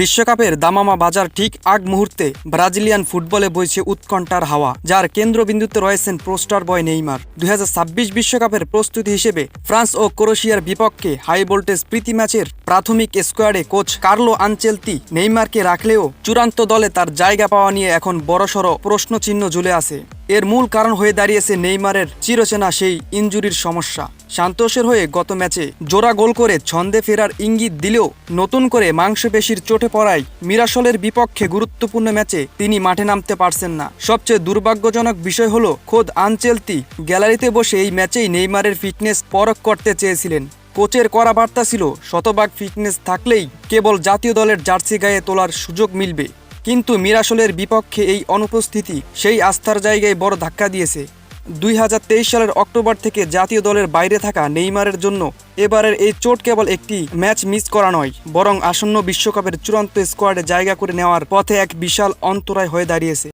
বিশ্বকাপের দামামা বাজার ঠিক আগ মুহূর্তে ব্রাজিলিয়ান ফুটবলে বইছে উৎকণ্ঠার হাওয়া, যার কেন্দ্রবিন্দুতে রয়েছেন পোস্টার বয় নেইমার। ২০২৬ বিশ্বকাপের প্রস্তুতি হিসেবে ফ্রান্স ও ক্রোয়েশিয়ার বিপক্ষে হাই ভোল্টেজ প্রীতি ম্যাচের প্রাথমিক স্কোয়াডে কোচ কার্লো আনচেলতি নেইমারকে রাখলেও চূড়ান্ত দলে তার জায়গা পাওয়া নিয়ে এখন বড়সড় প্রশ্নচিহ্ন ঝুলে আছে। এর মূল কারণ হয়ে দাঁড়িয়েছে নেইমারের চিরচেনা সেই ইনজুরির সমস্যা। সান্তোসের হয়ে গত ম্যাচে জোড়া গোল করে ছন্দে ফেরার ইঙ্গিত দিলেও নতুন করে মাংসপেশির চোটে পড়ায় মিরাসলের বিপক্ষে গুরুত্বপূর্ণ ম্যাচে তিনি মাঠে নামতে পারছেন না। সবচেয়ে দুর্ভাগ্যজনক বিষয় হলো খোদ আনচেলতি গ্যালারিতে বসে এই ম্যাচেই নেইমারের ফিটনেস পরখ করতে চেয়েছিলেন। কোচের কড়া বার্তা ছিল শতভাগ ফিটনেস থাকলেই কেবল জাতীয় দলের জার্সি গায়ে তোলার সুযোগ মিলবে, কিন্তু মিরাসলের বিপক্ষে এই অনুপস্থিতি সেই আস্থার জায়গায় বড় ধাক্কা দিয়েছে। ২০২৩ সালের অক্টোবর থেকে জাতীয় দলের বাইরে থাকা নেইমারের জন্য এবারের এই চোট কেবল একটি ম্যাচ মিস করা নয়, বরং আসন্ন বিশ্বকাপের চূড়ান্ত স্কোয়াডে জায়গা করে নেওয়ার পথে এক বিশাল অন্তরায় হয়ে দাঁড়িয়েছে।